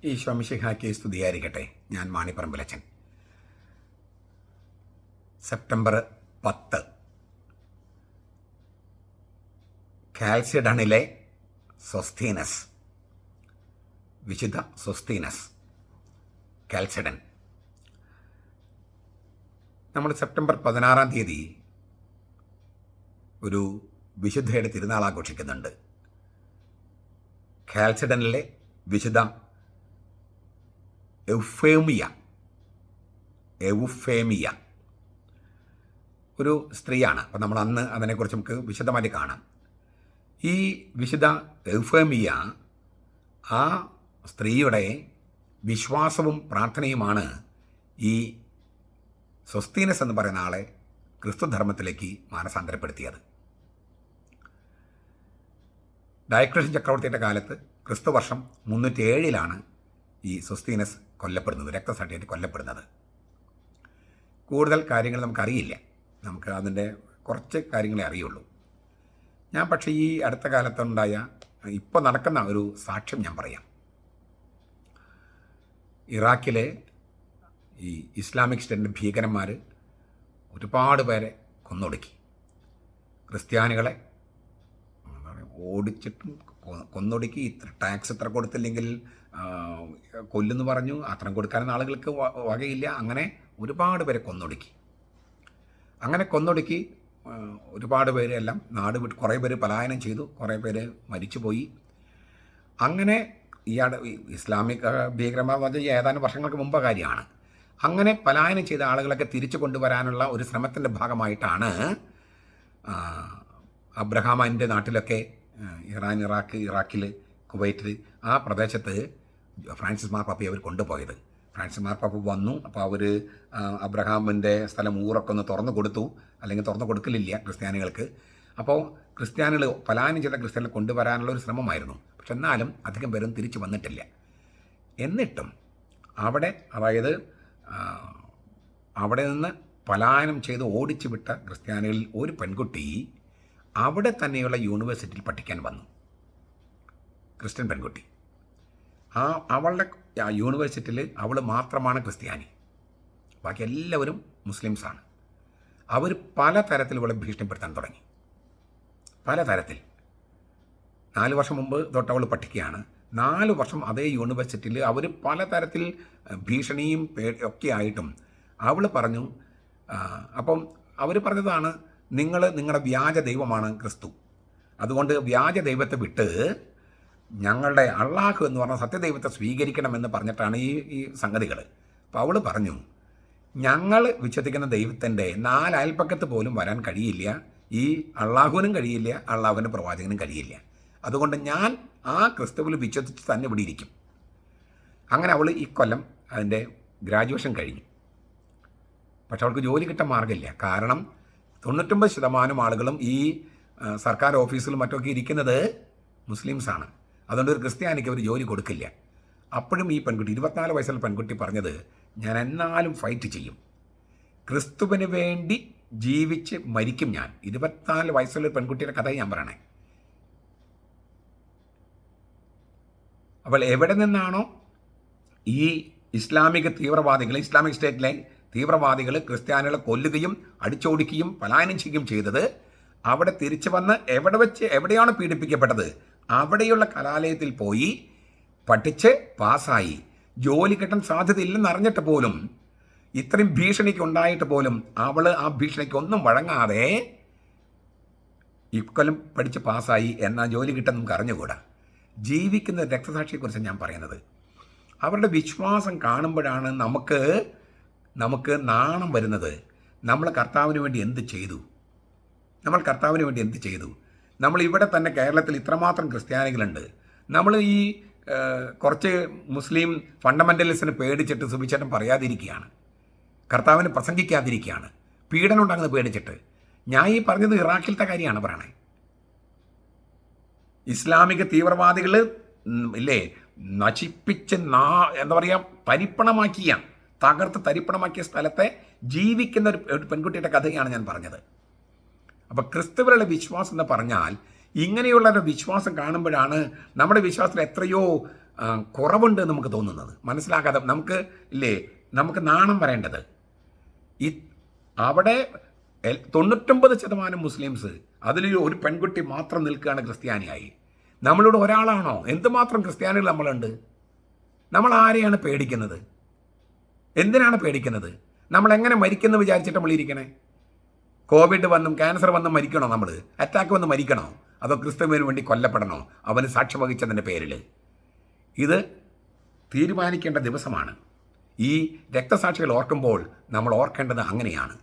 ഈശോ മിശിഹായ്ക്ക് സ്തുതിയായിരിക്കട്ടെ. ഞാൻ മാണിപ്പറമ്പിലച്ചൻ. സെപ്റ്റംബർ 10 കാൽസിഡണിലെ സൊസ്തീനസ്, വിശുദ്ധ സൊസ്തീനസ് കാൽസിഡൻ. നമ്മൾ സെപ്റ്റംബർ 16 ഒരു വിശുദ്ധയുടെ തിരുനാൾ ആഘോഷിക്കുന്നുണ്ട്. കാൽസിഡനിലെ വിശുദ്ധ എവുഫേമിയ ഒരു സ്ത്രീയാണ്. അപ്പം നമ്മൾ അന്ന് അതിനെക്കുറിച്ച് നമുക്ക് വിശദമായിട്ട് കാണാം. ഈ വിശുദ്ധ എവുഫേമിയ, ആ സ്ത്രീയുടെ വിശ്വാസവും പ്രാർത്ഥനയുമാണ് ഈ സൊസ്തീനസ് എന്ന് പറയുന്ന ആളെ ക്രിസ്തുധർമ്മത്തിലേക്ക് മാനസാന്തരപ്പെടുത്തിയത്. ഡയക്ലഷ്യൻ ചക്രവർത്തിയുടെ കാലത്ത് ക്രിസ്തുവർഷം 307 ഈ സൊസ്തീനസ് കൊല്ലപ്പെടുന്നത്, രക്തസാക്ഷിയായിട്ട് കൊല്ലപ്പെടുന്നത്. കൂടുതൽ കാര്യങ്ങൾ നമുക്കറിയില്ല, നമുക്ക് അതിൻ്റെ കുറച്ച് കാര്യങ്ങളെ അറിയുള്ളൂ. ഞാൻ പക്ഷേ ഈ അടുത്ത കാലത്തുണ്ടായ ഇപ്പോൾ നടക്കുന്ന ഒരു സാക്ഷ്യം ഞാൻ പറയാം. ഇറാഖിലെ ഈ ഇസ്ലാമിക് സ്റ്റേറ്റിൻ്റെ ഭീകരന്മാർ ഒരുപാട് പേരെ കൊന്നൊടുക്കി. ക്രിസ്ത്യാനികളെ ഓടിച്ചിട്ടും കൊന്നൊടുക്കി. ടാക്സ് ഇത്ര കൊടുത്തില്ലെങ്കിൽ കൊല്ലുന്നു പറഞ്ഞു. അത്രയും കൊടുക്കാനും ആളുകൾക്ക് വകയില്ല. അങ്ങനെ ഒരുപാട് പേരെ കൊന്നൊടുക്കി. അങ്ങനെ കൊന്നൊടുക്കി ഒരുപാട് പേര് എല്ലാം നാട് വിട്ട്, കുറേ പേര് പലായനം ചെയ്തു, കുറേ പേര് മരിച്ചുപോയി. അങ്ങനെ ഇസ്ലാമിക് ഭീകരന്മാർ വന്ന് ഏതാനും വർഷങ്ങൾക്ക് മുമ്പ് കാര്യമാണ്. അങ്ങനെ പലായനം ചെയ്ത ആളുകളൊക്കെ തിരിച്ചു കൊണ്ടുവരാനുള്ള ഒരു ശ്രമത്തിൻ്റെ ഭാഗമായിട്ടാണ് അബ്രഹാമിൻ്റെ നാട്ടിലൊക്കെ ഇറാഖിൽ, കുവൈറ്റിൽ, ആ പ്രദേശത്ത് ഫ്രാൻസിസ് മാർപ്പാപ്പയെ അവർ കൊണ്ടുപോയത്. ഫ്രാൻസിസ് മാർപ്പാപ്പ വന്നു. അപ്പോൾ അവർ അബ്രഹാമിൻ്റെ സ്ഥലം ഊറൊക്കെ ഒന്ന് തുറന്നു കൊടുത്തു. അല്ലെങ്കിൽ തുറന്നു കൊടുക്കലില്ല ക്രിസ്ത്യാനികൾക്ക്. അപ്പോൾ ക്രിസ്ത്യാനികൾ, പലായനം ചെയ്ത ക്രിസ്ത്യാനികൾ കൊണ്ടുവരാനുള്ള ഒരു ശ്രമമായിരുന്നു. പക്ഷെ എന്നാലും അധികം പേരും തിരിച്ചു വന്നിട്ടില്ല. എന്നിട്ടും അവിടെ, അതായത് അവിടെ നിന്ന് പലായനം ചെയ്ത് ഓടിച്ചു വിട്ട ക്രിസ്ത്യാനികളിൽ ഒരു പെൺകുട്ടി അവിടെ തന്നെയുള്ള യൂണിവേഴ്സിറ്റിയിൽ പഠിക്കാൻ വന്നു. ക്രിസ്ത്യൻ പെൺകുട്ടി. അവളുടെ യൂണിവേഴ്സിറ്റിയിൽ അവൾ മാത്രമാണ് ക്രിസ്ത്യാനി, ബാക്കി എല്ലാവരും മുസ്ലിംസാണ്. അവർ പലതരത്തിൽ ഇവളെ ഭീഷണിപ്പെടുത്താൻ തുടങ്ങി. പലതരത്തിൽ. 4 വർഷം മുമ്പ് തൊട്ട് അവൾ പഠിക്കുകയാണ്. 4 വർഷം അതേ യൂണിവേഴ്സിറ്റിയിൽ അവർ പലതരത്തിൽ ഭീഷണിയും ഒക്കെ ആയിട്ടും അവൾ പറഞ്ഞു, അപ്പം അവർ പറഞ്ഞതാണ്, നിങ്ങളുടെ വ്യാജ ദൈവമാണ് ക്രിസ്തു, അതുകൊണ്ട് വ്യാജ ദൈവത്തെ വിട്ട് ഞങ്ങളുടെ അള്ളാഹു എന്ന് പറഞ്ഞ സത്യദൈവത്തെ സ്വീകരിക്കണമെന്ന് പറഞ്ഞിട്ടാണ് ഈ സംഗതികൾ. അപ്പോൾ അവൾ പറഞ്ഞു, ഞങ്ങൾ വിശ്വസിക്കുന്ന ദൈവത്തിൻ്റെ 4 അയൽപ്പക്കത്ത് പോലും വരാൻ കഴിയില്ല, ഈ അള്ളാഹുവിനും കഴിയില്ല, അള്ളാഹുവിൻ്റെ പ്രവാചകനും കഴിയില്ല, അതുകൊണ്ട് ഞാൻ ആ ക്രിസ്തുവിൽ വിശ്വസിച്ച് തന്നെ ഇവിടെ ഇരിക്കും. അങ്ങനെ അവൾ ഈ കൊല്ലം അതിൻ്റെ ഗ്രാജുവേഷൻ കഴിഞ്ഞു. പക്ഷെ അവൾക്ക് ജോലി കിട്ടാൻ മാർഗ്ഗമില്ല. കാരണം 99% ആളുകളും ഈ സർക്കാർ ഓഫീസിലും മറ്റൊക്കെ ഇരിക്കുന്നത് മുസ്ലിംസാണ്. അതുകൊണ്ട് ഒരു ക്രിസ്ത്യാനിക്ക് അവർ ജോലി കൊടുക്കില്ല. അപ്പോഴും ഈ പെൺകുട്ടി, 24 വയസ്സുള്ള പെൺകുട്ടി പറഞ്ഞത്, ഞാൻ എന്നാലും ഫൈറ്റ് ചെയ്യും, ക്രിസ്തുവിന് വേണ്ടി ജീവിച്ച് മരിക്കും ഞാൻ. 24 വയസ്സുള്ള പെൺകുട്ടിയുടെ കഥ ഞാൻ പറയണേ. അവൾ എവിടെ നിന്നാണോ ഈ ഇസ്ലാമിക് തീവ്രവാദികൾ, ഇസ്ലാമിക് സ്റ്റേറ്റിലെ തീവ്രവാദികൾ ക്രിസ്ത്യാനികളെ കൊല്ലുകയും അടിച്ചോടിക്കുകയും പലായനം ചെയ്യുകയും ചെയ്തത്, അവിടെ തിരിച്ചു വന്ന് എവിടെയാണ് പീഡിപ്പിക്കപ്പെട്ടത് അവിടെയുള്ള കലാലയത്തിൽ പോയി പഠിച്ച് പാസ്സായി. ജോലി കിട്ടാൻ സാധ്യതയില്ലെന്ന് അറിഞ്ഞിട്ട് പോലും, ഇത്രയും ഭീഷണിക്ക് ഉണ്ടായിട്ട് പോലും അവൾ ആ ഭീഷണിക്ക് ഒന്നും വഴങ്ങാതെ ഇക്കൊല്ലം പഠിച്ച് പാസ്സായി. എന്നാൽ ജോലി കിട്ടാൻ നമുക്ക് അറിഞ്ഞുകൂടാ. ജീവിക്കുന്ന രക്തസാക്ഷിയെക്കുറിച്ച് ഞാൻ പറയുന്നത്. അവരുടെ വിശ്വാസം കാണുമ്പോഴാണ് നമുക്ക് നാണം വരുന്നത്. നമ്മൾ കർത്താവിന് വേണ്ടി എന്ത് ചെയ്തു? നമ്മൾ ഇവിടെ തന്നെ കേരളത്തിൽ ഇത്രമാത്രം ക്രിസ്ത്യാനികളുണ്ട്. നമ്മൾ ഈ കുറച്ച് മുസ്ലിം ഫണ്ടമെൻ്റലിസ്റ്റിനെ പേടിച്ചിട്ട് സുവിശേഷം പറയാതിരിക്കുകയാണ്, കർത്താവിന് പ്രസംഗിക്കാതിരിക്കുകയാണ്, പീഡനം ഉണ്ടാകുന്നത് പേടിച്ചിട്ട്. ഞാൻ ഈ പറഞ്ഞത് ഇറാഖിലത്തെ കാര്യമാണ് പറയണേ. ഇസ്ലാമിക തീവ്രവാദികൾ ഇല്ലേ, നശിപ്പിച്ച് എന്താ പറയുക, തരിപ്പണമാക്കിയ സ്ഥലത്തെ ജീവിക്കുന്ന ഒരു പെൺകുട്ടിയുടെ കഥയാണ് ഞാൻ പറഞ്ഞത്. അപ്പോൾ ക്രിസ്തുവിലുള്ള വിശ്വാസം എന്ന് പറഞ്ഞാൽ ഇങ്ങനെയുള്ള ഒരു വിശ്വാസം കാണുമ്പോഴാണ് നമ്മുടെ വിശ്വാസത്തിൽ എത്രയോ കുറവുണ്ട് നമുക്ക് തോന്നുന്നത്, മനസ്സിലാക്കാതെ നമുക്ക് ഇല്ലേ, നമുക്ക് നാണം വരേണ്ടത്. ഈ അവിടെ 99% മുസ്ലിംസ്, അതിൽ ഒരു പെൺകുട്ടി മാത്രം നിൽക്കുകയാണ് ക്രിസ്ത്യാനിയായി. നമ്മളിവിടെ ഒരാളാണോ? എന്തുമാത്രം ക്രിസ്ത്യാനികൾ നമ്മളുണ്ട്. നമ്മൾ ആരെയാണ് പേടിക്കുന്നത്? എന്തിനാണ് പേടിക്കുന്നത്? നമ്മൾ എങ്ങനെ മരിക്കുന്നു വിചാരിച്ചിട്ട് നമ്മളിരിക്കണേ? കോവിഡ് വന്നും ക്യാൻസർ വന്നും മരിക്കണോ? നമ്മൾ അറ്റാക്ക് വന്ന് മരിക്കണോ? അതോ ക്രിസ്തുവിന് വേണ്ടി കൊല്ലപ്പെടണോ അവന് സാക്ഷ്യം വഹിച്ചതിൻ്റെ പേരിൽ? ഇത് തീരുമാനിക്കേണ്ട ദിവസമാണ്. ഈ രക്തസാക്ഷികൾ ഓർക്കുമ്പോൾ നമ്മൾ ഓർക്കേണ്ടത് അങ്ങനെയാണ്.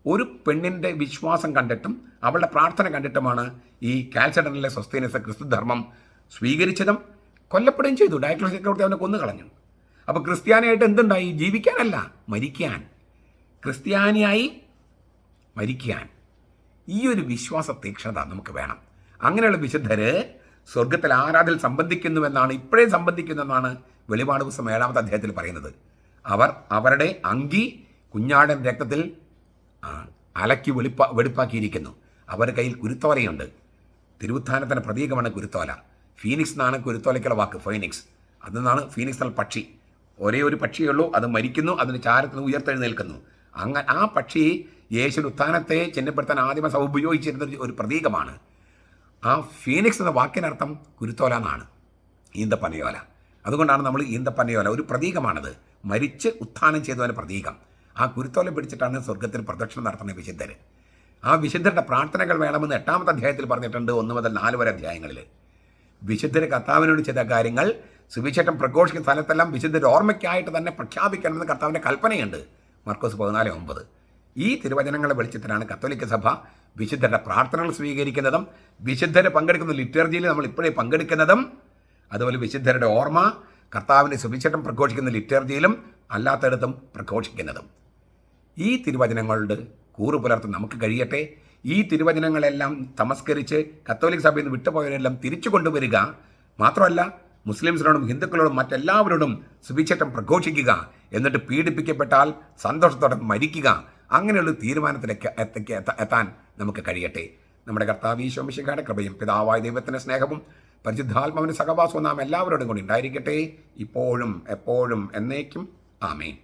ഒരു പെണ്ണിൻ്റെ വിശ്വാസം കണ്ടിട്ടും അവളുടെ പ്രാർത്ഥന കണ്ടിട്ടുമാണ് ഈ കാൽസഡനിലെ സൊസ്തീനസ് ക്രിസ്തുധർമ്മം സ്വീകരിച്ചതും കൊല്ലപ്പെടുകയും ചെയ്തു. ഡയക്ലോസ് ചക്രവർത്തി അവനെ കൊന്നു കളഞ്ഞു. അപ്പോൾ ക്രിസ്ത്യാനിയായിട്ട് എന്തുണ്ടായി? ജീവിക്കാനല്ല, മരിക്കാൻ. ക്രിസ്ത്യാനിയായി മരിക്കാൻ. ഈ ഒരു വിശ്വാസ തീക്ഷ്ണത നമുക്ക് വേണം. അങ്ങനെയുള്ള വിശുദ്ധർ സ്വർഗത്തിൽ ആരാധിൽ സംബന്ധിക്കുന്നുവെന്നാണ്, ഇപ്പോഴേ സംബന്ധിക്കുന്നെന്നാണ് വെളിപാട് പുസ്തകം 7-ാമത്തെ അധ്യായത്തിൽ പറയുന്നത്. അവർ അവരുടെ അങ്കി കുഞ്ഞാടൻ രക്തത്തിൽ അലക്കി വെടിപ്പാക്കിയിരിക്കുന്നു. അവരുടെ കയ്യിൽ കുരുത്തോലയുണ്ട്. തിരുവുത്ഥാനത്തിൻ്റെ പ്രതീകമാണ് കുരുത്തോല. ഫീനിക്സ് എന്നാണ് കുരുത്തോലയ്ക്കുള്ള വാക്ക്, ഫൈനിക്സ്. അതെന്നാണ് ഫീനിക്സ് എന്നുള്ള പക്ഷി. ഒരേ ഒരു പക്ഷിയേ ഉള്ളൂ, അത് മരിക്കുന്നു, അതിന് ചാരത്തിന് ഉയർത്തെഴുന്നേൽക്കുന്നു. അങ്ങനെ ആ പക്ഷി യേശുവിൻ്റെ ഉത്ഥാനത്തെ ചിഹ്നപ്പെടുത്താൻ ആദ്യമ സഭ ഉപയോഗിച്ചിരുന്ന ഒരു പ്രതീകമാണ്. ആ ഫീനിക്സ് എന്ന വാക്കിനർത്ഥം കുരുത്തോല എന്നാണ്, ഈന്തപ്പനയോല. അതുകൊണ്ടാണ് നമ്മൾ ഈന്തപ്പനയോല, ഒരു പ്രതീകമാണത്, മരിച്ച് ഉത്ഥാനം ചെയ്തവൻ്റെ പ്രതീകം. ആ കുരുത്തോല പിടിച്ചിട്ടാണ് സ്വർഗത്തിൽ പ്രദക്ഷിണം നടത്തുന്ന വിശുദ്ധർ. ആ വിശുദ്ധരുടെ പ്രാർത്ഥനകൾ വേണമെന്ന് 8-ാമത്തെ അധ്യായത്തിൽ പറഞ്ഞിട്ടുണ്ട്, 1 മുതൽ 4 വരെ അധ്യായങ്ങളിൽ. വിശുദ്ധർ കർത്താവിനോട് ചെയ്ത കാര്യങ്ങൾ സുവിശേഷം പ്രഘോഷിക്കുന്ന സ്ഥലത്തെല്ലാം വിശുദ്ധരുടെ ഓർമ്മയ്ക്കായിട്ട് തന്നെ പ്രഖ്യാപിക്കണമെന്ന് കർത്താവിൻ്റെ കൽപ്പനയുണ്ട്, മർക്കോസ് 14:9. ഈ തിരുവചനങ്ങളെ വെളിച്ചത്തിലാണ് കത്തോലിക്ക സഭ വിശുദ്ധരുടെ പ്രാർത്ഥനകൾ സ്വീകരിക്കുന്നതും വിശുദ്ധരെ പങ്കെടുക്കുന്ന ലിറ്റർജിയിൽ നമ്മൾ ഇപ്പോഴേ പങ്കെടുക്കുന്നതും, അതുപോലെ വിശുദ്ധരുടെ ഓർമ്മ കർത്താവിൻ്റെ സുവിശേഷം പ്രഘോഷിക്കുന്ന ലിറ്റർജിയിലും അല്ലാത്തയിടത്തും പ്രഘോഷിക്കുന്നതും. ഈ തിരുവചനങ്ങളുടെ കൂറു പുലർത്താൻ നമുക്ക് കഴിയട്ടെ. ഈ തിരുവചനങ്ങളെല്ലാം തമസ്കരിച്ച് കത്തോലിക് സഭയിൽ നിന്ന് വിട്ടുപോയവരെല്ലാം തിരിച്ചു കൊണ്ടുവരിക മാത്രമല്ല, മുസ്ലിംസിനോടും ഹിന്ദുക്കളോടും മറ്റെല്ലാവരോടും സുവിശേഷം പ്രഘോഷിക്കുക, എന്നിട്ട് പീഡിപ്പിക്കപ്പെട്ടാൽ സന്തോഷത്തോടെ മരിക്കുക. അങ്ങനെയുള്ള തീരുമാനത്തിലേക്ക് എത്താൻ നമുക്ക് കഴിയട്ടെ. നമ്മുടെ കർത്താവ് ഈശോ മിശിഹായുടെ കൃപയും പിതാവായ ദൈവത്തിൻ്റെ സ്നേഹവും പരിശുദ്ധാത്മാവിൻ്റെ സഹവാസവും നാം എല്ലാവരോടും കൂടി ഉണ്ടായിരിക്കട്ടെ, ഇപ്പോഴും എപ്പോഴും എന്നേക്കും. ആമേൻ.